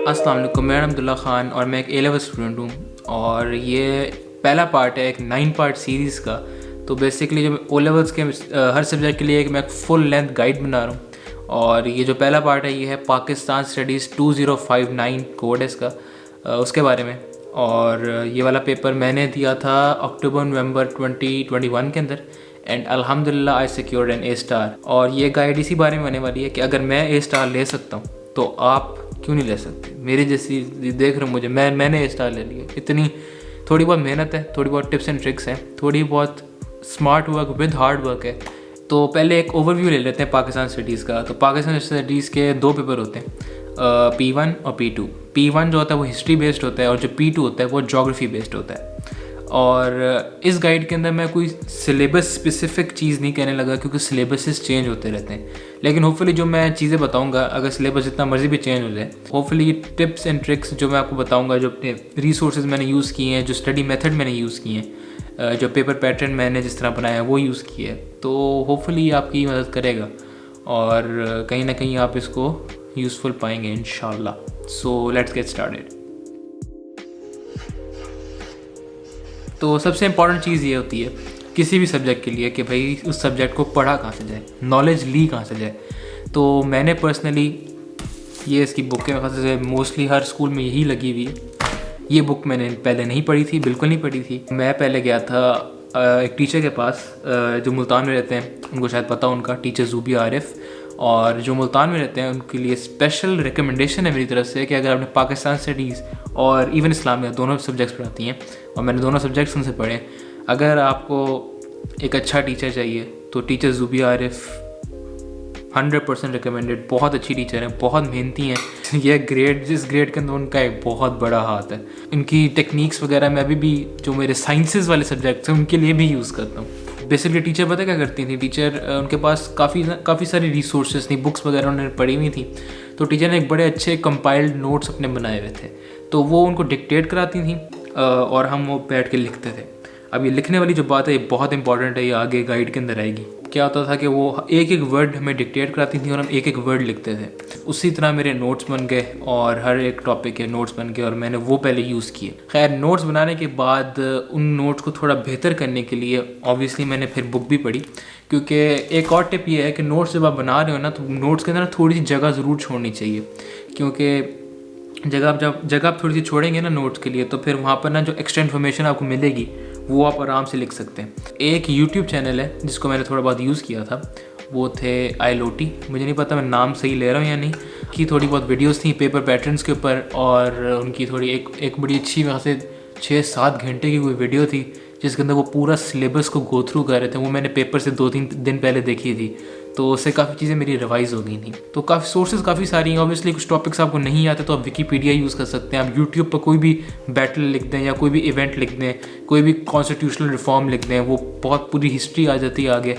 अस्सलाम वालेकुम, मैं अब्दुल्ला ख़ान और मैं एक ए लेवल स्टूडेंट हूँ और ये पहला पार्ट है एक 9 पार्ट सीरीज़ का। तो बेसिकली जो ओ लेवल्स के हर सब्जेक्ट के लिए मैं एक फुल लेंथ गाइड बना रहा हूँ और ये जो पहला पार्ट है ये है पाकिस्तान स्टडीज़ 2059 कोड है इसका, उसके बारे में। और ये वाला पेपर मैंने दिया था अक्टूबर नवंबर 2021 के अंदर एंड अल्हम्दुलिल्लाह आई सिक्योर्ड एन ए स्टार। और ये गाइड इसी बारे में होने वाली है कि अगर मैं ए स्टार ले सकता हूँ तो आप क्यों नहीं ले सकते। मेरी जैसी देख रहे हो मुझे, मैंने ए स्टार ले लिया। इतनी थोड़ी बहुत मेहनत है, थोड़ी बहुत टिप्स एंड ट्रिक्स हैं, थोड़ी बहुत smart work with hard work है। तो पहले एक ओवरव्यू ले लेते हैं पाकिस्तान स्टडीज़ का। तो पाकिस्तान स्टडीज़ के दो पेपर होते हैं, P1 और P2। P1 जो होता है वो हिस्ट्री बेस्ड होता है और जो P2 होता है वो जोग्राफ़ी बेस्ड होता है। और इस गाइड के अंदर मैं कोई सिलेबस स्पेसिफिक चीज़ नहीं कहने लगा क्योंकि सिलेबसेस चेंज होते रहते हैं। लेकिन होपफुली जो मैं चीज़ें बताऊंगा, अगर सिलेबस जितना मर्जी भी चेंज हो जाए, होपफुली टिप्स एंड ट्रिक्स जो मैं आपको बताऊंगा, जो अपने रिसोर्सेज मैंने यूज़ किए हैं, जो स्टडी मेथड मैंने यूज़ किए हैं, जो पेपर पैटर्न मैंने जिस तरह बनाया है वो यूज़ किया है, तो होपफुली आपकी मदद करेगा और कहीं ना कहीं आप इसको यूज़फुल पाएंगे इंशाल्लाह। So let's get started. तो सबसे इम्पॉर्टेंट चीज़ ये होती है किसी भी सब्जेक्ट के लिए कि भाई उस सब्जेक्ट को पढ़ा कहाँ से जाए, नॉलेज ली कहाँ से जाए। तो मैंने पर्सनली ये इसकी बुक के खास से मोस्टली हर स्कूल में यही लगी हुई है। ये बुक मैंने पहले नहीं पढ़ी थी, बिल्कुल नहीं पढ़ी थी। मैं पहले गया था एक टीचर के पास जो मुल्तान में रहते हैं, उनको शायद पता, उनका टीचर ज़ूबी आरिफ। और जो मुल्तान में रहते हैं उनके लिए स्पेशल रिकमेंडेशन है मेरी तरफ से कि अगर आपने पाकिस्तान स्टडीज़ और इवन इस्लामिया दोनों सब्जेक्ट्स पढ़ाती हैं और मैंने दोनों सब्जेक्ट्स उनसे पढ़े, अगर आपको एक अच्छा टीचर चाहिए तो टीचर ज़ूबी आरिफ 100% रिकमेंडेड। बहुत अच्छी टीचर हैं, बहुत मेहनती हैं। यह ग्रेड, जिस ग्रेड के अंदर उनका एक बहुत बड़ा हाथ है। इनकी टेक्निक्स वगैरह मैं अभी भी जो मेरे साइंसेस वाले सब्जेक्ट्स हैं उनके लिए भी यूज़ करता हूँ। बेसिकली टीचर पता क्या करती थी, टीचर उनके पास काफ़ी सारी रिसोर्सेज थी, बुक्स वगैरह उन्होंने पढ़ी हुई थी। तो टीचर ने एक बड़े अच्छे कंपाइल्ड नोट्स अपने बनाए हुए थे, तो वो उनको डिक्टेट कराती थी और हम वो बैठ के लिखते थे। अब ये लिखने वाली जो बात है ये बहुत इंपॉर्टेंट है, ये आगे गाइड के अंदर आएगी। क्या होता था कि वो एक एक वर्ड हमें डिक्टेट कराती थी और हम एक एक वर्ड लिखते थे। उसी तरह मेरे नोट्स बन गए और हर एक टॉपिक के नोट्स बन गए और मैंने वो पहले यूज़ किए। खैर, नोट्स बनाने के बाद उन नोट्स को थोड़ा बेहतर करने के लिए ऑब्वियसली मैंने फिर बुक भी पढ़ी, क्योंकि एक और टिप ये है कि नोट्स जब आप बना रहे हो ना, तो नोट्स के अंदर थोड़ी सी जगह ज़रूर छोड़नी चाहिए, क्योंकि जगह आप थोड़ी सी छोड़ेंगे ना नोट्स के लिए, तो फिर वहाँ पर ना जो एक्स्ट्रा इन्फॉर्मेशन आपको मिलेगी वो आप आराम से लिख सकते हैं। एक यूट्यूब चैनल है जिसको मैंने थोड़ा बहुत यूज़ किया था, वो थे आईलोटी। मुझे नहीं पता मैं नाम सही ले रहा हूँ या नहीं। की थोड़ी बहुत वीडियोस थी पेपर पैटर्न्स के ऊपर और उनकी थोड़ी एक बड़ी अच्छी वहाँ से 6-7 घंटे की कोई वीडियो थी जिसके अंदर वो पूरा सिलेबस को गो थ्रू कर रहे थे। वो मैंने पेपर से 2-3 दिन पहले देखी थी, तो उससे काफ़ी चीज़ें मेरी रिवाइज़ हो गई थी। तो काफ़ी सोर्सेज काफ़ी सारी हैं। ऑब्वियसली कुछ टॉपिक्स आपको नहीं आते तो आप विकीपीडिया यूज़ कर सकते हैं। आप यूट्यूब पर कोई भी बैटल लिख दें या कोई भी इवेंट लिख दें, कोई भी कॉन्स्टिट्यूशनल रिफॉर्म लिख दें, वो बहुत पूरी हिस्ट्री आ जाती है आगे।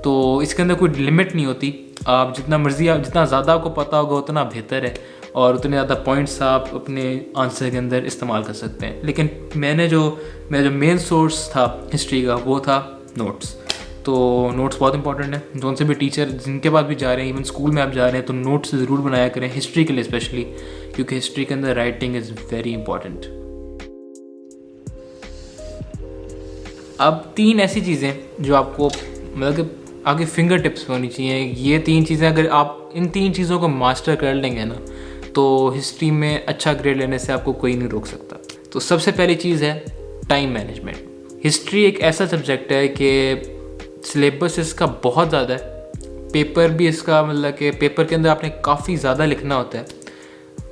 तो इसके अंदर कोई लिमिट नहीं होती, आप जितना मर्जी, आप जितना ज़्यादा आपको पता होगा उतना बेहतर है और उतने ज़्यादा पॉइंट्स आप अपने आंसर के अंदर इस्तेमाल कर सकते हैं। लेकिन मेरा जो मेन सोर्स था हिस्ट्री का वो था नोट्स। तो नोट्स बहुत इंपॉर्टेंट है। जोन से भी टीचर जिनके पास भी जा रहे हैं, इवन स्कूल में आप जा रहे हैं, तो नोट्स ज़रूर बनाया करें हिस्ट्री के लिए स्पेशली, क्योंकि हिस्ट्री के अंदर राइटिंग इज़ वेरी इंपॉर्टेंट। अब 3 ऐसी चीज़ें जो आपको मतलब कि आगे फिंगर टिप्स होनी चाहिए। ये 3 चीज़ें अगर आप इन 3 चीज़ों को मास्टर कर लेंगे ना, तो हिस्ट्री में अच्छा ग्रेड लेने से आपको कोई नहीं रोक सकता। तो सबसे पहली चीज़ है टाइम मैनेजमेंट। हिस्ट्री एक ऐसा सब्जेक्ट है कि सिलेबस इसका बहुत ज़्यादा है, पेपर भी इसका मतलब कि पेपर के अंदर आपने काफ़ी ज़्यादा लिखना होता है,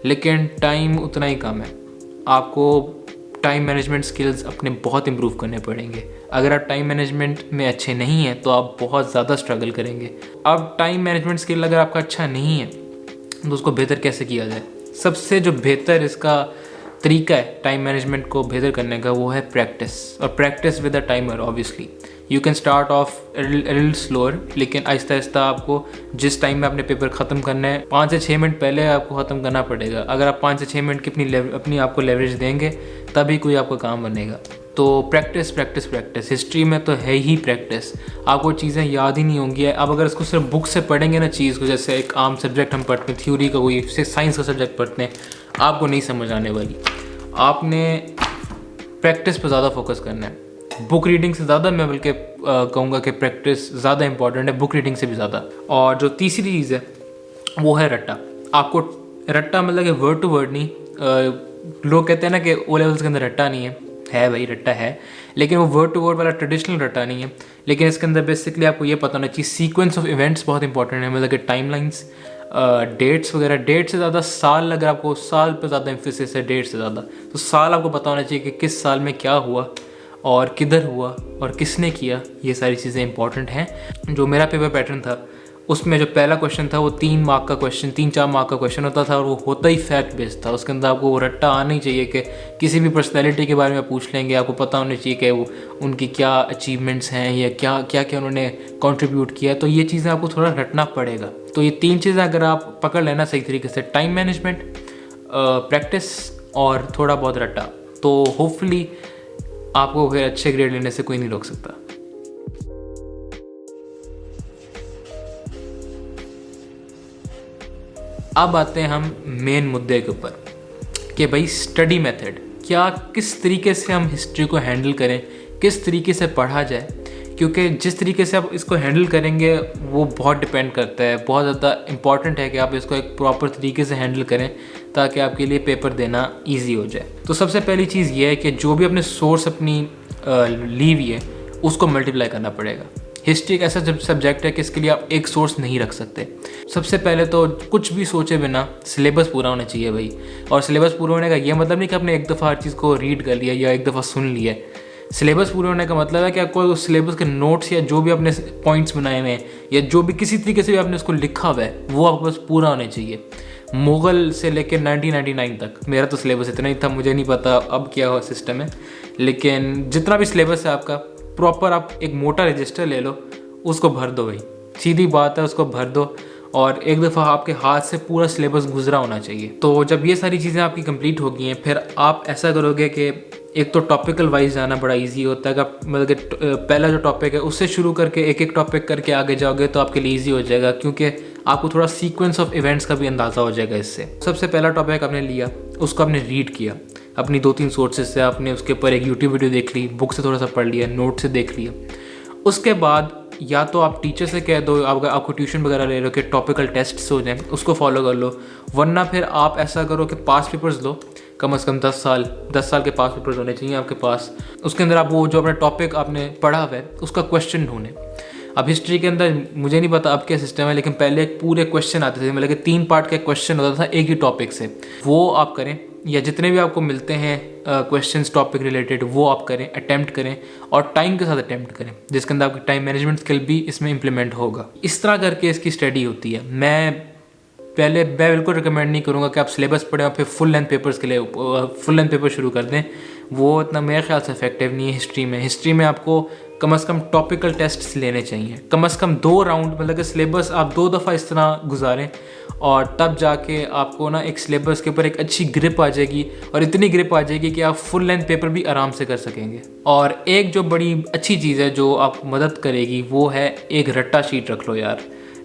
लेकिन टाइम उतना ही कम है। आपको टाइम मैनेजमेंट स्किल्स अपने बहुत इम्प्रूव करने पड़ेंगे। अगर आप टाइम मैनेजमेंट में अच्छे नहीं हैं तो आप बहुत ज़्यादा स्ट्रगल करेंगे। अब टाइम मैनेजमेंट स्किल अगर आपका अच्छा नहीं है तो उसको बेहतर कैसे किया जाए? सबसे जो बेहतर इसका तरीका है टाइम मैनेजमेंट को बेहतर करने का वो है प्रैक्टिस, और practice with a timer. Obviously you can start of little slower, लेकिन आहिस्ता आहिस्ता आपको जिस टाइम में अपने पेपर ख़त्म करना है 5 से 6 मिनट पहले आपको ख़त्म करना पड़ेगा। अगर आप 5 से 6 मिनट की अपनी आपको लेवरेज देंगे तभी कोई आपका काम बनेगा। तो प्रैक्टिस प्रैक्टिस प्रैक्टिस। हिस्ट्री में तो है ही प्रैक्टिस, आपको चीज़ें याद ही नहीं होंगी। अब अगर इसको सिर्फ बुक से पढ़ेंगे ना चीज़ को, जैसे एक आम सब्जेक्ट हम पढ़ते हैं, थ्योरी का कोई साइंस का सब्जेक्ट पढ़ते हैं, आपको नहीं समझ आने वाली। आपने प्रैक्टिस पर ज़्यादा फोकस करना है। बुक रीडिंग से ज़्यादा मैं बल्कि कहूँगा कि प्रैक्टिस ज़्यादा इंपॉर्टेंट है बुक रीडिंग से भी ज़्यादा। और जो तीसरी चीज़ है वो है रट्टा। आपको रट्टा मतलब कि वर्ड टू वर्ड नहीं, लोग कहते हैं ना कि ओ लेवल्स के अंदर रट्टा नहीं है भाई रट्टा है, लेकिन वो वर्ड टू वर्ड वाला ट्रेडिशनल रट्टा नहीं है। लेकिन इसके अंदर बेसिकली आपको ये पता होना चाहिए सीक्वेंस ऑफ इवेंट्स बहुत इंपॉर्टेंट है, मतलब कि टाइमलाइंस, डेट्स वगैरह। डेट से ज़्यादा साल, अगर आपको साल पे ज़्यादा एम्फेसिस है डेट से ज़्यादा, तो साल आपको पता होना चाहिए कि किस साल में क्या हुआ और किधर हुआ और किसने किया। ये सारी चीज़ें इंपॉर्टेंट हैं। जो मेरा पेपर पैटर्न था उसमें जो पहला क्वेश्चन था वो 3 मार्क का क्वेश्चन, 3-4 मार्क का क्वेश्चन होता था और वो होता ही फैक्ट बेस्ड था। उसके अंदर आपको वो रट्टा आना ही चाहिए कि किसी भी पर्सनैलिटी के बारे में पूछ लेंगे, आपको पता होना चाहिए कि वो उनकी क्या अचीवमेंट्स हैं या क्या क्या क्या उन्होंने कंट्रीब्यूट किया। तो ये चीज़ें आपको थोड़ा रटना पड़ेगा। तो ये 3 चीज़ें अगर आप पकड़ लेना सही तरीके से, टाइम मैनेजमेंट, प्रैक्टिस और थोड़ा बहुत रट्टा, तो होपफुली आपको फिर अच्छे ग्रेड लेने से कोई नहीं रोक सकता। अब आते हैं हम मेन मुद्दे के ऊपर कि भाई स्टडी मेथड क्या, किस तरीके से हम हिस्ट्री को हैंडल करें, किस तरीके से पढ़ा जाए। क्योंकि जिस तरीके से आप इसको हैंडल करेंगे वो बहुत डिपेंड करता है, बहुत ज़्यादा इंपॉर्टेंट है कि आप इसको एक प्रॉपर तरीके से हैंडल करें ताकि आपके लिए पेपर देना ईजी हो जाए। तो सबसे पहली चीज़ ये है कि जो भी अपने सोर्स अपनी ली हुई है उसको मल्टीप्लाई करना पड़ेगा। हिस्ट्री एक ऐसा सब्जेक्ट है कि इसके लिए आप एक सोर्स नहीं रख सकते। सबसे पहले तो कुछ भी सोचे बिना सिलेबस पूरा होना चाहिए भाई। और सिलेबस पूरा होने का ये मतलब नहीं कि आपने एक दफ़ा हर चीज़ को रीड कर लिया या एक दफ़ा सुन लिया। सिलेबस पूरा होने का मतलब है कि आपको उस सिलेबस के नोट्स या जो भी आपने पॉइंट्स बनाए हुए हैं या जो भी किसी तरीके से भी आपने उसको लिखा हुआ है वो आपके पास पूरा होना चाहिए। मुग़ल से लेकर 1999 तक मेरा तो सिलेबस इतना ही था, मुझे नहीं पता अब क्या हुआ सिस्टम है, लेकिन जितना भी सिलेबस है आपका प्रॉपर आप एक मोटा रजिस्टर ले लो, उसको भर दो भाई, सीधी बात है, उसको भर दो और एक दफ़ा आपके हाथ से पूरा सिलेबस गुजरा होना चाहिए। तो जब ये सारी चीज़ें आपकी कंप्लीट हो गई हैं फिर आप ऐसा करोगे कि एक तो टॉपिकल वाइज जाना बड़ा इजी होता है। अगर मतलब कि पहला जो टॉपिक है उससे शुरू करके एक एक टॉपिक करके आगे जाओगे तो आपके लिए ईजी हो जाएगा, क्योंकि आपको थोड़ा सीक्वेंस ऑफ इवेंट्स का भी अंदाज़ा हो जाएगा इससे। सबसे पहला टॉपिक आपने लिया, उसको आपने रीड किया अपनी 2-3 सोर्सेज से, आपने उसके ऊपर एक यूट्यूब वीडियो देख ली, बुक से थोड़ा सा पढ़ लिया, नोट से देख लिया। उसके बाद या तो आप टीचर से कह दो, आपको ट्यूशन वगैरह ले लो कि टॉपिकल टेस्ट्स हो जाएं, उसको फॉलो कर लो। वरना फिर आप ऐसा करो कि पास पेपर्स लो, कम से कम 10 साल के पास पेपर्स होने चाहिए आपके पास। उसके अंदर आप वो जो अपना टॉपिक आपने पढ़ा हुआ है उसका क्वेश्चन ढूंढें। अब हिस्ट्री के अंदर मुझे नहीं पता अब क्या सिस्टम है, लेकिन पहले एक पूरे क्वेश्चन आते थे, मतलब कि 3 पार्ट का क्वेश्चन होता था एक ही टॉपिक से, वो आप करें। या जितने भी आपको मिलते हैं क्वेश्चंस टॉपिक रिलेटेड वो आप करें, अटेम्प्ट करें और टाइम के साथ अटेम्प्ट करें, जिसके अंदर आपकी टाइम मैनेजमेंट स्किल भी इसमें इंप्लीमेंट होगा। इस तरह करके इसकी स्टडी होती है। मैं बिल्कुल रिकमेंड नहीं करूँगा कि आप सिलेबस पढ़ें और फिर फुल लेंथ पेपर्स के लिए फुल लेंथ पेपर शुरू कर दें, वो इतना मेरे ख्याल से इफेक्टिव नहीं है। हिस्ट्री में आपको कम से कम टॉपिकल टेस्ट्स लेने चाहिए, कम से कम 2 राउंड, मतलब कि सिलेबस आप 2 दफ़ा इस तरह गुजारें और तब जाके आपको ना एक सिलेबस के ऊपर एक अच्छी ग्रिप आ जाएगी और इतनी ग्रिप आ जाएगी कि आप फुल लेंथ पेपर भी आराम से कर सकेंगे। और एक जो बड़ी अच्छी चीज़ है जो आपको मदद करेगी वो है एक रट्टा शीट रख लो यार।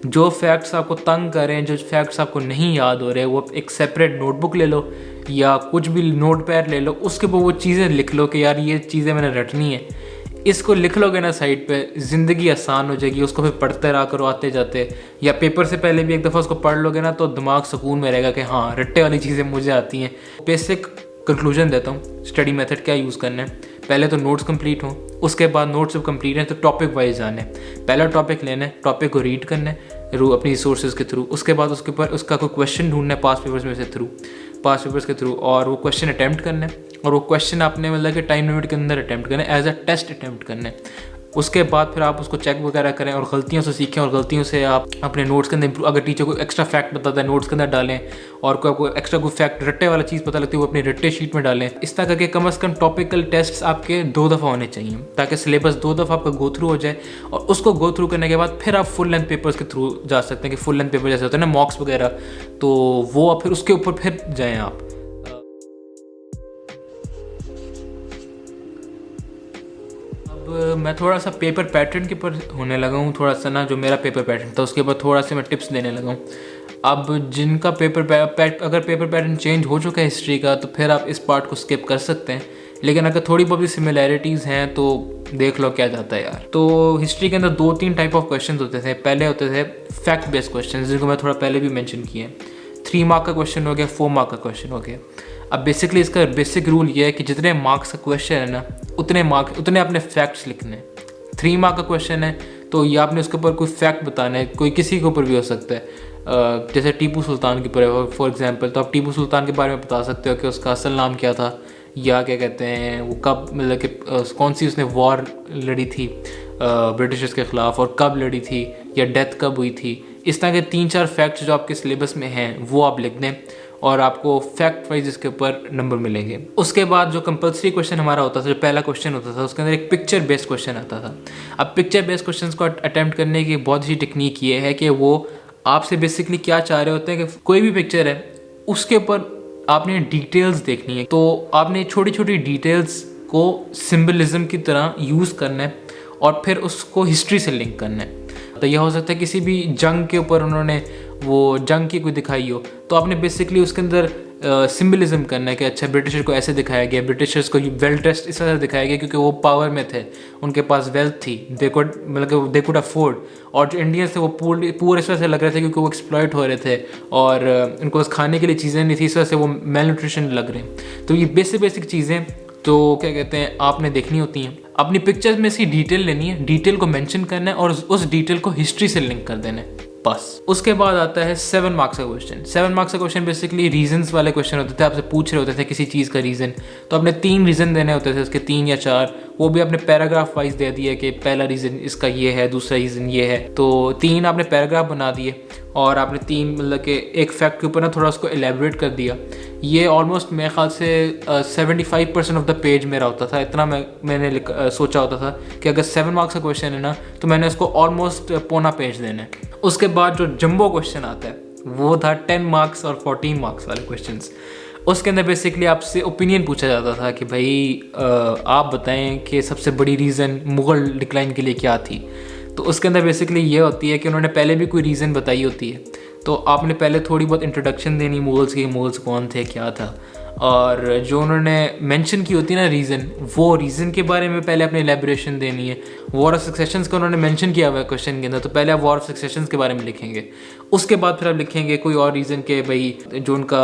जो फैक्ट्स आपको तंग करें, जो फैक्ट्स आपको नहीं याद हो रहे, वो एक सेपरेट नोटबुक ले लो या कुछ भी नोट पैड ले लो, उसके ऊपर वो चीज़ें लिख लो कि यार ये चीज़ें मैंने रटनी है। इसको लिख लोगे ना साइड पे, ज़िंदगी आसान हो जाएगी। उसको फिर पढ़ते रहा करो आते जाते, या पेपर से पहले भी एक दफ़ा उसको पढ़ लोगे ना तो दिमाग सुकून में रहेगा कि हाँ रट्टे वाली चीज़ें मुझे आती हैं। बेसिक कंक्लूजन देता हूँ, स्टडी मेथड क्या यूज़ करना है। पहले तो नोट्स कंप्लीट हों, उसके बाद नोट्स जब कंप्लीट हैं तो टॉपिक वाइज जाना है। पहला टॉपिक लेना है, टॉपिक को रीड करना है अपनी रिसोर्सेज के थ्रू। उसके बाद उसके ऊपर उसका कोई क्वेश्चन ढूंढना है पास पेपर्स के थ्रू और वो क्वेश्चन अटैम्प्ट करना है। और वो क्वेश्चन आपने मतलब कि टाइम लिमिट के अंदर अटैम्प्ट करना है, एज अ टेस्ट अटैम्प्ट करना है। उसके बाद फिर आप उसको चेक वगैरह करें और गलतियों से सीखें और गलतियों से आप अपने नोट्स के अंदर, अगर टीचर को एक्स्ट्रा फैक्ट बताता है नोट्स के अंदर डालें और कोई एक्स्ट्रा कोई फैक्ट रट्टे वाला चीज़ पता लगती है वो अपनी रट्टे शीट में डालें। इस तरह करके कम से कम टॉपिकल टेस्ट्स आपके 2 दफ़ा होने चाहिए ताकि सिलेबस 2 दफ़ा आपका गो थ्रू हो जाए। और उसको गो थ्रू करने के बाद फिर आप फुल लेंथ पेपर्स के थ्रू जा सकते हैं कि फुल लेंथ पेपर जैसे होते हैं ना मॉक्स वगैरह, तो वो आप फिर उसके ऊपर फिर जाएँ आप। मैं थोड़ा सा पेपर पैटर्न के ऊपर होने लगा हूँ, थोड़ा सा ना जो मेरा पेपर पैटर्न था उसके ऊपर थोड़ा सा मैं टिप्स देने लगा हूँ। अब जिनका अगर पेपर पैटर्न चेंज हो चुका है हिस्ट्री का, तो फिर आप इस पार्ट को स्किप कर सकते हैं। लेकिन अगर थोड़ी बहुत भी सिमिलैरिटीज़ हैं तो देख लो क्या जाता है यार। तो हिस्ट्री के अंदर 2-3 टाइप ऑफ क्वेश्चन होते थे। पहले होते थे फैक्ट बेस्ड क्वेश्चन, जिनको मैं थोड़ा पहले भी मेंशन किए। 3 मार्क का क्वेश्चन हो गया, 4 मार्क का क्वेश्चन हो गया। अब बेसिकली इसका बेसिक रूल ये है कि जितने मार्क्स का क्वेश्चन है ना, उतने अपने फैक्ट्स लिखने। 3 मार्क का क्वेश्चन है तो ये आपने उसके ऊपर कोई फैक्ट बताना है, कोई किसी के ऊपर भी हो सकता है। जैसे टीपू सुल्तान के ऊपर फॉर एग्जांपल, तो आप टीपू सुल्तान के बारे में बता सकते हो कि उसका असल नाम क्या था, या क्या कहते हैं वो कब, मतलब कि कौन सी उसने वॉर लड़ी थी ब्रिटिशर्स के ख़िलाफ़, और कब लड़ी थी, या डेथ कब हुई थी। इस तरह के 3-4 फैक्ट्स जो आपके सिलेबस में हैं वो आप लिख दें, और आपको फैक्ट वाइज इसके ऊपर नंबर मिलेंगे। उसके बाद जो कंपलसरी क्वेश्चन हमारा होता था, जो पहला क्वेश्चन होता था, उसके अंदर एक पिक्चर बेस्ड क्वेश्चन आता था। अब पिक्चर बेस्ड क्वेश्चन को अटैम्प्ट करने की बहुत अच्छी टेक्निक ये है कि वो आपसे बेसिकली क्या चाह रहे होते हैं कि कोई भी पिक्चर है उसके ऊपर आपने डिटेल्स देखनी है, तो आपने छोटी छोटी डिटेल्स को सिंबलिज्म की तरह यूज़ करना है और फिर उसको हिस्ट्री से लिंक करना है। तो यह हो सकता है किसी भी जंग के ऊपर उन्होंने वो जंग की कोई दिखाई हो, तो आपने बेसिकली उसके अंदर सिंबलिज्म करना है कि अच्छा ब्रिटिशर को ऐसे दिखाया गया, ब्रिटिशर्स को वेल ड्रेस्ड इस तरह दिखाया गया क्योंकि वो पावर में थे, उनके पास वेल्थ थी, दे कुड अफोर्ड। और जो इंडियंस थे वो पूरे इस वजह से लग रहे थे क्योंकि वो एक्सप्लॉइट हो रहे थे और उनको खाने के लिए चीज़ें नहीं थी, इस वजह से वो मेल न्यूट्रिशन लग रहे हैं। तो ये बेसिक चीज़ें तो क्या कहते हैं आपने देखनी होती हैं। अपनी पिक्चर्स में से डिटेल लेनी है, डिटेल को मेंशन करना है और उस डिटेल को हिस्ट्री से लिंक कर देना है, बस। उसके बाद आता है 7 मार्क्स का क्वेश्चन। 7 मार्क्स का क्वेश्चन बेसिकली रीजंस वाले क्वेश्चन होते थे, आपसे पूछ रहे होते थे किसी चीज़ का रीज़न, तो आपने 3 रीज़न देने होते थे, उसके 3 या 4, वो भी आपने पैराग्राफ वाइज दे दिया कि पहला रीज़न इसका ये है, दूसरा रीज़न ये है, तो 3 आपने पैराग्राफ बना दिए और आपने 3 मतलब कि एक फैक्ट के ऊपर ना थोड़ा उसको एलेबरेट कर दिया। ये ऑलमोस्ट मेरे ख्याल से 75% ऑफ द पेज मेरा होता था, इतना मैंने सोचा होता था कि अगर 7 मार्क्स का क्वेश्चन है ना तो मैंने उसको ऑलमोस्ट पौना पेज देना है। उसके बाद जो जंबो क्वेश्चन आता है वो था 10 मार्क्स और 14 मार्क्स वाले क्वेश्चंस। उसके अंदर बेसिकली आपसे ओपिनियन पूछा जाता था कि भाई आप बताएं कि सबसे बड़ी रीज़न मुग़ल डिक्लाइन के लिए क्या थी। तो उसके अंदर बेसिकली ये होती है कि उन्होंने पहले भी कोई रीज़न बताई होती है, तो आपने पहले थोड़ी बहुत इंट्रोडक्शन देनी मुग़ल्स की, मुग़ल्स कौन थे क्या था, और जो उन्होंने मेंशन की होती है ना रीज़न, वो रीज़न के बारे में पहले अपनी एलेबोरेशन देनी है। वॉर ऑफ सक्सेशंस का उन्होंने मेंशन किया हुआ है क्वेश्चन के अंदर, तो पहले आप वॉर ऑफ सक्सेशंस के बारे में लिखेंगे। उसके बाद फिर आप लिखेंगे कोई और रीज़न के भाई जो उनका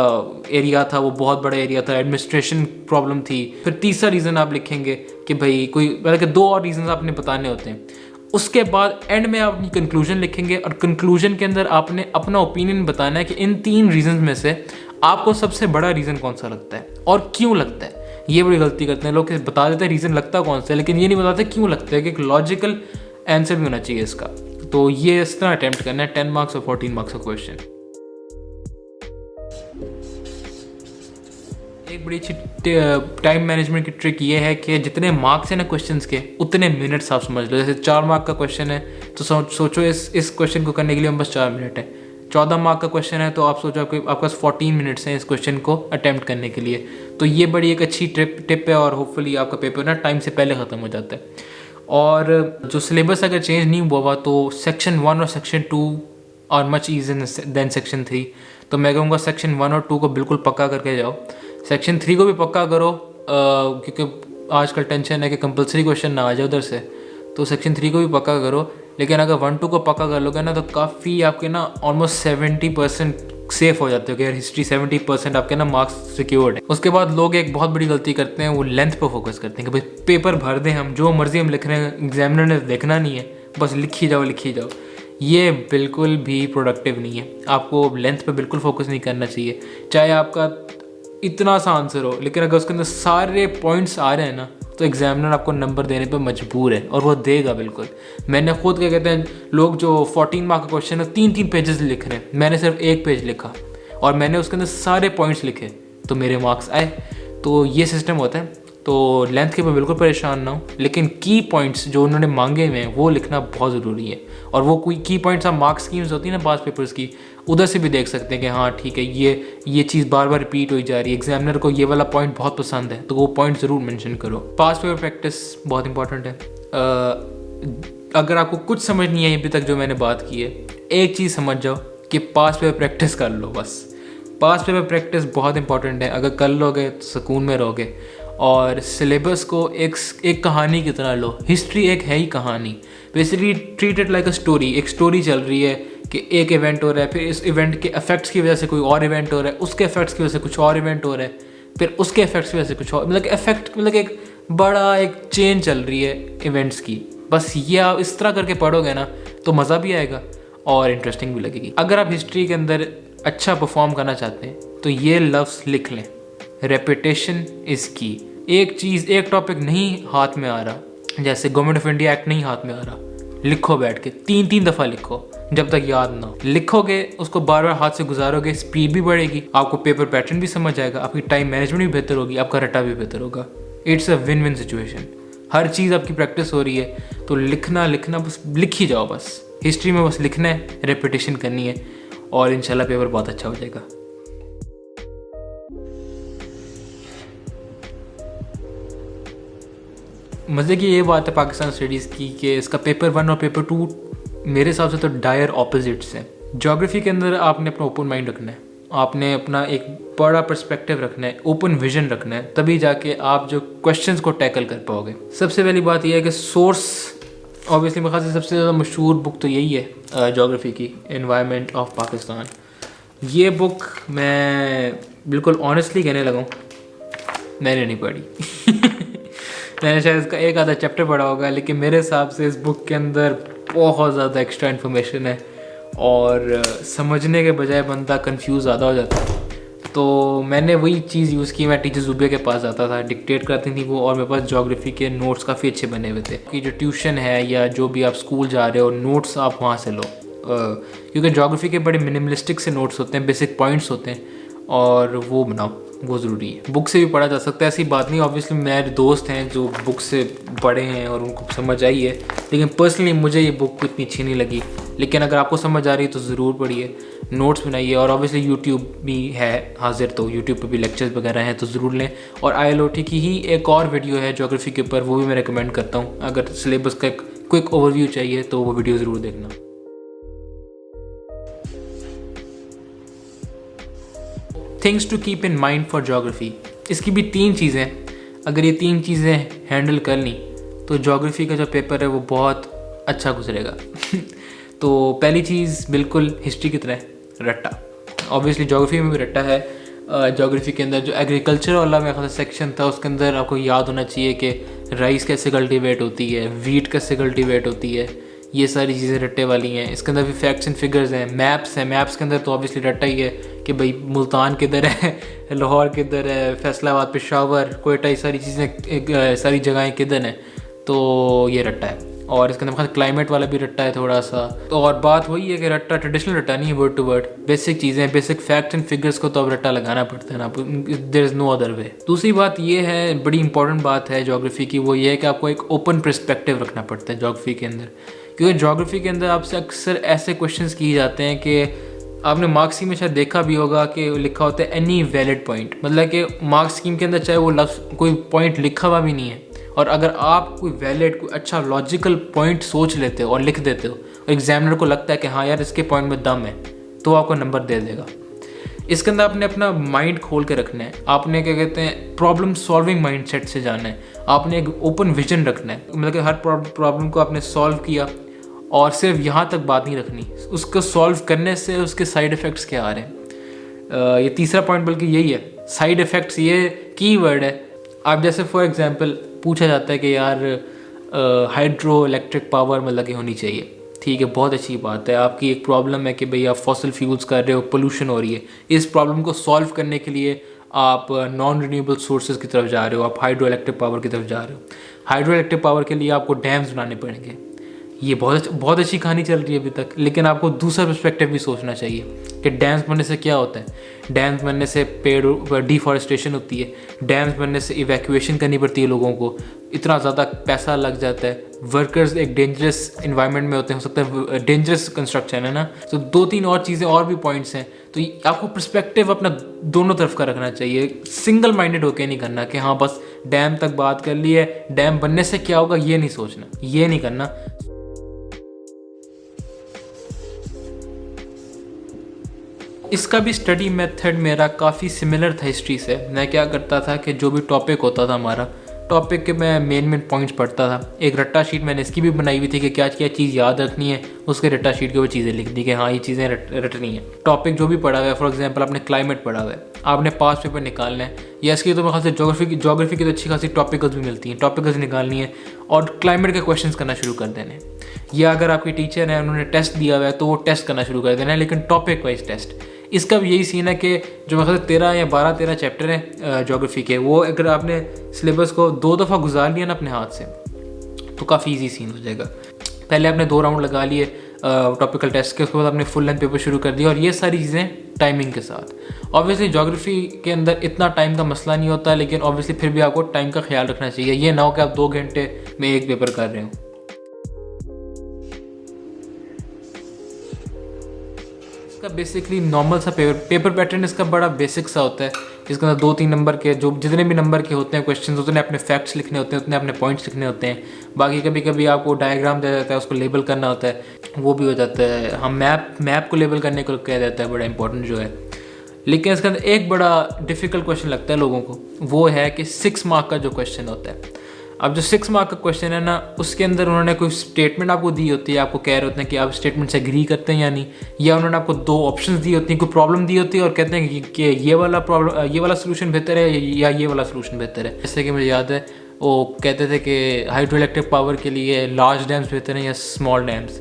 एरिया था वो बहुत बड़ा एरिया था, एडमिनिस्ट्रेशन प्रॉब्लम थी। फिर तीसरा रीज़न आप लिखेंगे कि भाई कोई मतलब कि 2 और रीज़न आपने बताने होते हैं। उसके बाद एंड में आप अपनी कंक्लूजन लिखेंगे और कंक्लूजन के अंदर आपने अपना ओपिनियन बताना है कि इन 3 रीज़न में से आपको सबसे बड़ा रीज़न कौन सा लगता है और क्यों लगता है। ये बड़ी गलती करते हैं लोग, बता देते हैं रीज़न लगता कौन सा है, लेकिन ये नहीं बताते क्यों लगता है, कि एक लॉजिकल आंसर भी होना चाहिए इसका। तो ये इस तरह अटैम्प्ट करना है 10 मार्क्स और 14 मार्क्स का क्वेश्चन। एक बड़ी अच्छी टाइम मैनेजमेंट की ट्रिक ये है कि जितने मार्क्स हैं ना क्वेश्चंस के, उतने मिनट्स आप समझ लो। जैसे 4 मार्क का क्वेश्चन है तो सोचो इस क्वेश्चन को करने के लिए हम बस 4 मिनट है। 14 मार्क का क्वेश्चन है तो आप सोचो आपके पास 14 मिनट्स हैं इस क्वेश्चन को अटैम्प्ट करने के लिए। तो ये बड़ी एक अच्छी टिप है और होपफुली आपका पेपर ना टाइम से पहले ख़त्म हो जाता है। और जो सिलेबस अगर चेंज नहीं हुआ तो सेक्शन 1 और section 2 are much easy than section 3। तो मैं कहूँगा सेक्शन 1 और 2 को बिल्कुल पक्का करके जाओ। सेक्शन 3 को भी पक्का करो क्योंकि आजकल टेंशन है कि कंपलसरी क्वेश्चन ना आ जाए उधर से, तो सेक्शन 3 को भी पक्का करो। लेकिन अगर 1-2 को पक्का कर लोगे ना तो काफ़ी आपके ना ऑलमोस्ट 70% सेफ हो जाते हो कि यार हिस्ट्री 70% आपके ना मार्क्स सिक्योर्ड है। उसके बाद लोग एक बहुत बड़ी गलती करते हैं, वो लेंथ पर फोकस करते हैं कि भाई पेपर भर दें हम, जो मर्जी हम लिख रहे हैं, एग्जामिनर ने देखना नहीं है, बस लिखी जाओ। ये बिल्कुल भी प्रोडक्टिव नहीं है। आपको लेंथ पे बिल्कुल फोकस नहीं करना चाहिए, चाहे आपका इतना सा आंसर हो, लेकिन अगर उसके अंदर सारे पॉइंट्स आ रहे हैं ना तो एग्जामिनर आपको नंबर देने पे मजबूर है और वो देगा बिल्कुल। मैंने खुद क्या कहते हैं, लोग जो 14 मार्क का क्वेश्चन है 3-3 पेजेस लिख रहे हैं, मैंने सिर्फ 1 पेज लिखा और मैंने उसके अंदर सारे पॉइंट्स लिखे तो मेरे मार्क्स आए। तो ये सिस्टम होता है। तो लेंथ के ऊपर बिल्कुल परेशान ना हो, लेकिन की पॉइंट्स जो उन्होंने मांगे हुए हैं वो लिखना बहुत ज़रूरी है। और वो कोई की पॉइंट्स आप मार्क्स स्कीम्स होती है ना पास पेपर्स की, उधर से भी देख सकते हैं कि हाँ ठीक है ये चीज़ बार बार रिपीट हो जा रही है, एग्जामिनर को ये वाला पॉइंट बहुत पसंद है, तो वो पॉइंट ज़रूर मेंशन करो। पास पेपर प्रैक्टिस बहुत इंपॉर्टेंट है। अगर आपको कुछ समझ नहीं आई अभी तक जो मैंने बात की है, एक चीज़ समझ जाओ कि पास पेपर प्रैक्टिस कर लो बस। पास पेपर प्रैक्टिस बहुत इंपॉर्टेंट है, अगर कर लोगे तो सुकून में रहोगे। और सिलेबस को एक कहानी की तरह लो। हिस्ट्री एक है ही कहानी, basically treat it like a story. एक स्टोरी चल रही है कि एक इवेंट हो रहा है, फिर इस इवेंट के इफेक्ट्स की वजह से कोई और इवेंट हो रहा है, उसके इफेक्ट्स की वजह से कुछ और इवेंट हो रहा है, फिर उसके इफेक्ट्स की वजह से कुछ और, मतलब इफेक्ट, मतलब एक बड़ा एक चेन चल रही है इवेंट्स की। बस ये आप इस तरह करके पढ़ोगे ना तो मज़ा भी आएगा और इंटरेस्टिंग भी लगेगी। अगर आप हिस्ट्री के अंदर अच्छा परफॉर्म करना चाहते हैं तो ये लफ्ज़ लिख लें, रेपिटेशन इज़ की। एक चीज़, एक टॉपिक नहीं हाथ में आ रहा, जैसे गवर्नमेंट ऑफ इंडिया एक्ट नहीं हाथ में आ रहा, लिखो बैठ के 3-3 दफ़ा लिखो जब तक याद ना हो। लिखोगे, उसको बार बार हाथ से गुजारोगे, स्पीड भी बढ़ेगी, आपको पेपर पैटर्न भी समझ आएगा, आपकी टाइम मैनेजमेंट भी बेहतर होगी, आपका रट्टा भी बेहतर होगा। It's a win win situation. हर चीज़ आपकी प्रैक्टिस हो रही है तो लिखना बस लिख ही जाओ। बस हिस्ट्री में बस लिखना है, रेपिटेशन करनी है और इंशाल्लाह पेपर बहुत अच्छा हो जाएगा। मज़े की ये बात है पाकिस्तान स्टडीज़ की कि इसका पेपर 1 और पेपर 2 मेरे हिसाब से तो डायर ऑपोजिट्स हैं। ज्योग्राफी के अंदर आपने अपना ओपन माइंड रखना है, आपने अपना एक बड़ा पर्सपेक्टिव रखना है, ओपन विजन रखना है, तभी जाके आप जो क्वेश्चंस को टैकल कर पाओगे। सबसे पहली बात यह है कि सोर्स, ऑब्वियसली मेरे ख्याल से सबसे ज़्यादा मशहूर बुक तो यही है ज्योग्राफी की, एनवायरनमेंट ऑफ पाकिस्तान। ये बुक मैं बिल्कुल ऑनेस्टली कहने लगा हूँ, मैंने नहीं पढ़ी मैंने शायद इसका एक आधा चैप्टर पढ़ा होगा, लेकिन मेरे हिसाब से इस बुक के अंदर बहुत ज़्यादा एक्स्ट्रा इन्फॉर्मेशन है और समझने के बजाय बंदा कंफ्यूज ज़्यादा हो जाता है। तो मैंने वही चीज़ यूज़ की, मैं टीचर जुबिया के पास जाता था, डिक्टेट करती थी वो, और मेरे पास ज्योग्राफी के नोट्स काफ़ी अच्छे बने हुए थे कि जो ट्यूशन है या जो भी आप स्कूल जा रहे हो, नोट्स आप वहाँ से लो, क्योंकि ज्योग्राफी के बड़े मिनिमलिस्टिक से नोट्स होते हैं, बेसिक पॉइंट्स होते हैं और वो बनाओ, वो ज़रूरी है। बुक से भी पढ़ा जा सकता है, ऐसी बात नहीं। ऑब्वियसली मेरे दोस्त हैं जो बुक से पढ़े हैं और उनको समझ आई है, लेकिन पर्सनली मुझे ये बुक इतनी अच्छी नहीं लगी। लेकिन अगर आपको समझ आ रही है तो ज़रूर पढ़िए, नोट्स बनाइए। और ऑब्वियसली यूट्यूब भी है हाजिर, तो यूट्यूब पे भी लेक्चर्स वगैरह हैं तो ज़रूर लें। और ILOT की ही एक और वीडियो है ज्योग्राफी के ऊपर, वो भी मैं रिकमेंड करता हूँ। अगर सिलेबस का एक क्विक ओवरव्यू चाहिए तो वो वीडियो ज़रूर देखना। Things to keep in mind for geography, इसकी भी 3 चीज़ें, अगर ये 3 चीज़ें हैंडल कर ली तो ज्योग्राफी का जो पेपर है वो बहुत अच्छा गुजरेगा तो पहली चीज़ बिल्कुल हिस्ट्री की तरह रट्टा। ऑब्वियसली ज्योग्राफी में भी रट्टा है। ज्योग्राफी के अंदर जो एग्रीकल्चर वाला मेरे ख्याल से सेक्शन था, उसके अंदर आपको याद होना चाहिए कि राइस कैसे कल्टीवेट होती है, वीट कैसे कल्टीवेट होती है, ये सारी चीज़ें रट्टे वाली हैं। इसके अंदर भी फैक्ट्स एंड फिगर्स हैं, मैप्स हैं, मैप्स के अंदर तो ऑब्वियसली रट्टा ही है कि भाई मुल्तान किधर है, लाहौर किधर है, फैसलाबाद, पेशावर, कोयटा, ये सारी चीज़ें, सारी जगहें किधर हैं, तो ये रट्टा है। और इसके अंदर क्लाइमेट वाला भी रट्टा है थोड़ा सा। तो और बात वही है कि रट्टा ट्रेडिशनल रट्टा नहीं है, वर्ड टू वर्ड बेसिक चीज़ें, बेसिक फैक्ट एंड फिगर्स को तो अब रट्टा लगाना पड़ता है ना, there is no other way. दूसरी बात ये है, बड़ी इंपॉर्टेंट बात है ज्योग्राफी की, वो ये है कि आपको एक ओपन पर्सपेक्टिव रखना पड़ता है ज्योग्राफी के अंदर। क्योंकि ज्योग्राफी के अंदर आपसे अक्सर ऐसे क्वेश्चंस किए जाते हैं कि आपने मार्क्स में शायद देखा भी होगा कि लिखा होता है एनी वैलिड पॉइंट, मतलब कि मार्क्स स्कीम के अंदर चाहे वो लफ्ज़ कोई पॉइंट लिखा हुआ भी नहीं है, और अगर आप कोई वैलिड, कोई अच्छा लॉजिकल पॉइंट सोच लेते हो और लिख देते हो और एग्जामिनर को लगता है कि हाँ यार इसके पॉइंट में दम है, तो आपको नंबर दे देगा। इसके अंदर आपने अपना माइंड खोल के रखना है, आपने क्या कहते हैं प्रॉब्लम सॉल्विंग माइंडसेट से जाना है, आपने एक ओपन विजन रखना है, मतलब कि हर प्रॉब्लम को आपने सॉल्व किया और सिर्फ यहाँ तक बात नहीं रखनी, उसको सॉल्व करने से उसके साइड इफ़ेक्ट्स क्या आ रहे हैं। ये तीसरा पॉइंट बल्कि यही है, साइड इफ़ेक्ट्स, ये की वर्ड है। आप जैसे फॉर एग्जांपल पूछा जाता है कि यार हाइड्रो इलेक्ट्रिक पावर मतलब कि होनी चाहिए, ठीक है, बहुत अच्छी बात है। आपकी एक प्रॉब्लम है कि भाई आप फॉसिल फ्यूल्स कर रहे हो, पोल्यूशन हो रही है, इस प्रॉब्लम को सॉल्व करने के लिए आप नॉन रिन्यूएबल सोर्सेज की तरफ जा रहे हो, आप हाइड्रो इलेक्ट्रिक पावर की तरफ जा रहे हो। हाइड्रो इलेक्ट्रिक पावर के लिए आपको डैम्स बनाने पड़ेंगे। ये बहुत अच्छी कहानी चल रही है अभी तक, लेकिन आपको दूसरा पर्सपेक्टिव भी सोचना चाहिए कि डैम्स बनने से क्या होता है। डैम्स बनने से पेड़ डिफॉरेस्टेशन होती है, डैम्स बनने से इवैक्यूएशन करनी पड़ती है लोगों को, इतना ज़्यादा पैसा लग जाता है, वर्कर्स एक डेंजरस इन्वायरमेंट में होते हैं, हो सकता है डेंजरस कंस्ट्रक्शन है ना। तो 2-3 और चीज़ें और भी पॉइंट्स हैं, तो आपको पर्सपेक्टिव अपना दोनों तरफ का रखना चाहिए, सिंगल माइंडेड होकर नहीं करना कि हाँ बस डैम तक बात कर ली है, डैम बनने से क्या होगा ये नहीं सोचना, ये नहीं करना। इसका भी स्टडी मेथड मेरा काफ़ी सिमिलर था हिस्ट्री से। मैं क्या करता था कि जो भी टॉपिक होता था हमारा, टॉपिक के मैं मेन पॉइंट्स पढ़ता था। एक रट्टा शीट मैंने इसकी भी बनाई हुई थी कि क्या क्या चीज़ याद रखनी है, उसके रट्टा शीट के ऊपर चीज़ें लिख दी कि हाँ ये चीज़ें रटनी है। टॉपिक जो भी पढ़ा हुआ है, फॉर एग्जांपल आपने क्लाइमेट पढ़ा हुआ है, आपने पास पेपर निकालना है, या इसकी तो मेरे ख्याल से जोग्राफी की तो अच्छी खासी टॉपिकल्स भी मिलती हैं, टॉपिकल्स निकालनी है और क्लाइमेट के क्वेश्चन करना शुरू कर देने। या अगर आपकी टीचर है उन्होंने टेस्ट दिया हुआ है तो वो टेस्ट करना शुरू कर देना है, लेकिन टॉपिक वाइज टेस्ट। इसका भी यही सीन है कि जो मेरे ख्याल से 13 या 12-13 चैप्टर हैं ज्योग्राफी के, वो अगर आपने सिलेबस को 2 दफ़ा गुजार लिया ना अपने हाथ से तो काफ़ी इजी सीन हो जाएगा। पहले आपने 2 राउंड लगा लिए टॉपिकल टेस्ट के, उसके बाद आपने फुल लेंथ पेपर शुरू कर दिया, और ये सारी चीज़ें टाइमिंग के साथ। ऑब्वियसली ज्योग्राफी के अंदर इतना टाइम का मसला नहीं होता, लेकिन ऑब्वियसली फिर भी आपको टाइम का ख्याल रखना चाहिए। ये ना हो कि आप 2 घंटे में एक पेपर कर रहे हो। इसका बेसिकली नॉर्मल सा पेपर पैटर्न इसका बड़ा बेसिक सा होता है। इसके अंदर 2-3 नंबर के, जो जितने भी नंबर के होते हैं क्वेश्चन, उतने अपने फैक्ट्स लिखने होते हैं, उतने अपने पॉइंट्स लिखने होते हैं। बाकी कभी कभी आपको डायग्राम दे देता है, उसको लेबल करना होता है, वो भी हो जाता है। हम मैप को लेबल करने को कह देता है, बड़ा इंपॉर्टेंट जो है। लेकिन इसके अंदर एक बड़ा डिफ़िकल्ट क्वेश्चन लगता है लोगों को, वो है कि 6 मार्क का जो क्वेश्चन होता है। अब जो 6 मार्क का क्वेश्चन है ना, उसके अंदर उन्होंने कोई स्टेटमेंट आपको दी होती है, आपको कह रहे होते हैं कि आप स्टेटमेंट से एग्री करते हैं या नहीं, या उन्होंने आपको 2 ऑप्शंस दी होती हैं, कोई प्रॉब्लम दी होती है और कहते हैं कि ये वाला सलूशन बेहतर है या ये वाला सलूशन बेहतर है। जैसे कि मुझे याद है वो कहते थे कि हाइड्रो इलेक्ट्रिक पावर के लिए लार्ज डैम्स बेहतर हैं या स्मॉल डैम्स,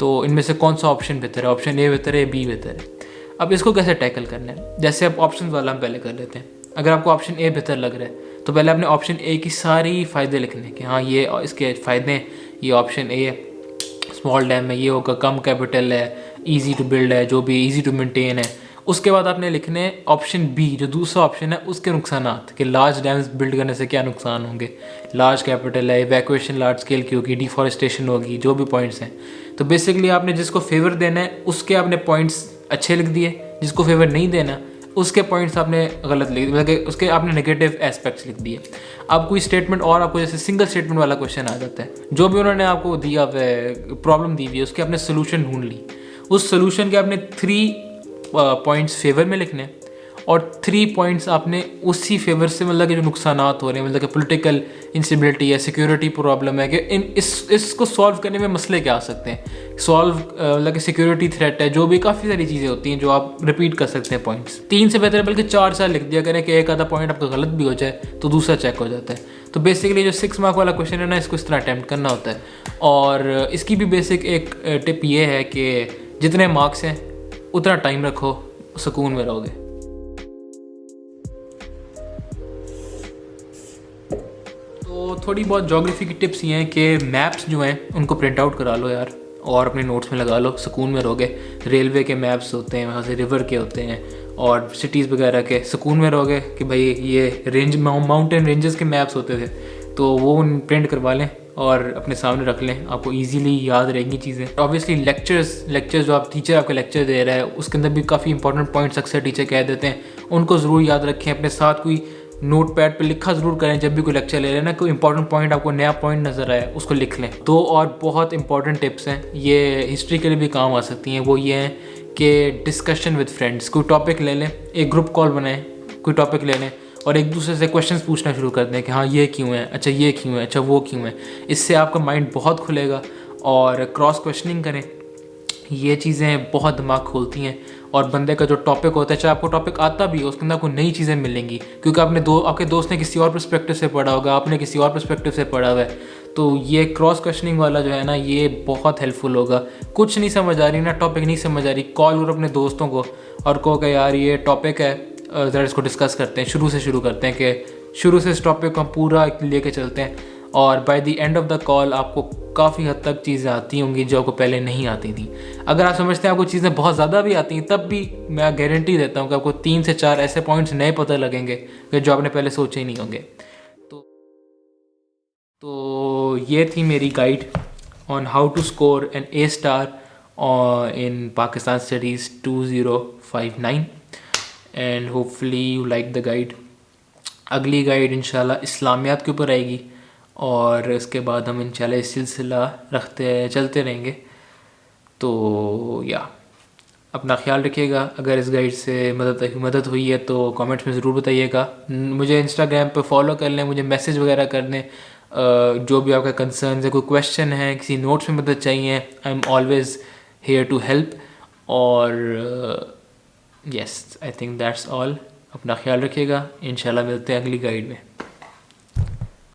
तो इनमें से कौन सा ऑप्शन बेहतर है, ऑप्शन ए बेहतर है या बी बेहतर है। अब इसको कैसे टैकल करना है, जैसे आप ऑप्शन वाला हम पहले कर लेते हैं। अगर आपको ऑप्शन ए बेहतर लग रहा है तो पहले आपने ऑप्शन ए की सारी फ़ायदे लिखने कि हाँ ये इसके फ़ायदे हैं, ये ऑप्शन ए है, स्मॉल डैम है, ये होगा, कम कैपिटल है, इजी टू बिल्ड है, जो भी इजी टू मेंटेन है। उसके बाद आपने लिखने ऑप्शन बी, जो दूसरा ऑप्शन है, उसके नुकसानात कि लार्ज डैम्स बिल्ड करने से क्या नुकसान होंगे, लार्ज कैपिटल है, इवैक्यूएशन लार्ज स्केल की होगी, डिफॉरेस्टेशन होगी, जो भी पॉइंट्स हैं। तो बेसिकली आपने जिसको फेवर देना है उसके आपने पॉइंट्स अच्छे लिख दिए, जिसको फेवर नहीं देना उसके पॉइंट्स आपने गलत लिख दिए, मतलब उसके आपने नेगेटिव एस्पेक्ट्स लिख दिए। अब कोई स्टेटमेंट और आपको जैसे सिंगल स्टेटमेंट वाला क्वेश्चन आ जाता है, जो भी उन्होंने आपको दिया प्रॉब्लम दी हुई है उसके आपने सोल्यूशन ढूंढ ली, उस सोल्यूशन के आपने 3 पॉइंट्स फेवर में लिखने और 3 पॉइंट्स आपने उसी फेवर से, मतलब कि जो नुकसानात हो रहे हैं, मतलब कि पॉलिटिकल इंस्टेबिलिटी है, सिक्योरिटी प्रॉब्लम है, कि इसको सॉल्व करने में मसले क्या आ सकते हैं, मतलब कि सिक्योरिटी थ्रेट है, जो भी काफ़ी सारी चीज़ें होती हैं जो आप रिपीट कर सकते हैं पॉइंट्स। 3 से बेहतर है बल्कि 4 लिख दिया करें कि एक आधा पॉइंट आपका गलत भी हो जाए तो दूसरा चेक हो जाता है। तो बेसिकली जो 6 मार्क वाला क्वेश्चन है ना, इसको इस तरह अटैम्प्ट करना होता है। और इसकी भी बेसिक एक टिप ये है कि जितने मार्क्स हैं उतना टाइम रखो, सुकून में रहोगे। तो थोड़ी बहुत ज्योग्राफी की टिप्स ये हैं कि मैप्स जो हैं उनको प्रिंट आउट करा लो यार, और अपने नोट्स में लगा लो, सुकून में रहोगे। रेलवे के मैप्स होते हैं, वहाँ से रिवर के होते हैं, और सिटीज़ वगैरह के, सुकून में रहोगे कि भाई ये माउंटेन रेंजेस के मैप्स होते थे, तो वो प्रिंट करवा लें और अपने सामने रख लें, आपको इजीली याद रहेंगी चीज़ें। ऑब्वियसली लेक्चर्स जो आप टीचर आपका लेक्चर दे रहा है उसके अंदर भी काफ़ी इंपॉर्टेंट पॉइंट्स अक्सर टीचर कह देते हैं, उनको ज़रूर याद रखें। अपने साथ कोई नोट पैड पर लिखा ज़रूर करें, जब भी कोई लेक्चर ले लें ना, कोई इंपॉर्टेंट पॉइंट आपको नया पॉइंट नज़र आए उसको लिख लें। 2 और बहुत इंपॉर्टेंट टिप्स हैं, ये हिस्ट्री के लिए भी काम आ सकती हैं, वो ये हैं कि डिस्कशन विद फ्रेंड्स। कोई टॉपिक ले लें, एक ग्रुप कॉल बनाएं, कोई टॉपिक ले लें और एक दूसरे से क्वेश्चंस पूछना शुरू कर दें कि हाँ ये क्यों है, अच्छा ये क्यों है, अच्छा वो क्यों है। इससे आपका माइंड बहुत खुलेगा। और क्रॉस क्वेश्चनिंग करें, ये चीज़ें बहुत दिमाग खोलती हैं। और बंदे का जो टॉपिक होता है, चाहे आपको टॉपिक आता भी हो, उसके अंदर आपको नई चीज़ें मिलेंगी, क्योंकि आपके दोस्त ने किसी और पर्सपेक्टिव से पढ़ा होगा, आपने किसी और पर्सपेक्टिव से पढ़ा हुआ है। तो ये क्रॉस क्वेश्चनिंग वाला जो है ना, ये बहुत हेल्पफुल होगा। कुछ नहीं समझ आ रही ना, टॉपिक नहीं समझ आ रही, कॉल करो अपने दोस्तों को और कहो कि यार ये टॉपिक है, ज़रा इसको डिस्कस करते हैं, शुरू करते हैं कि शुरू से इस टॉपिक को हम पूरा लेके चलते हैं। और by the end of the call आपको काफ़ी हद तक चीज़ें आती होंगी जो आपको पहले नहीं आती थी। अगर आप समझते हैं आपको चीज़ें बहुत ज़्यादा भी आती हैं, तब भी मैं गारंटी देता हूँ कि आपको 3 से 4 ऐसे पॉइंट्स नए पता लगेंगे कि जो आपने पहले सोचे ही नहीं होंगे। तो ये थी मेरी guide on how to score an A* in Pakistan studies 2059 and hopefully you like the guide. अगली गाइड इंशाल्लाह इस्लामियात के ऊपर आएगी और इसके बाद हम इंशाल्लाह इस सिलसिला चलते रहेंगे। तो या अपना ख्याल रखिएगा। अगर इस गाइड से मदद हुई है तो कमेंट्स में ज़रूर बताइएगा। मुझे इंस्टाग्राम पे फॉलो कर लें, मुझे मैसेज वगैरह कर लें। जो भी आपका कंसर्न है, कोई क्वेश्चन है, किसी नोट्स में मदद चाहिए, I am always here to help. और yes, I think that's all. अपना ख्याल रखिएगा। इंशाल्लाह मिलते हैं अगली गाइड में।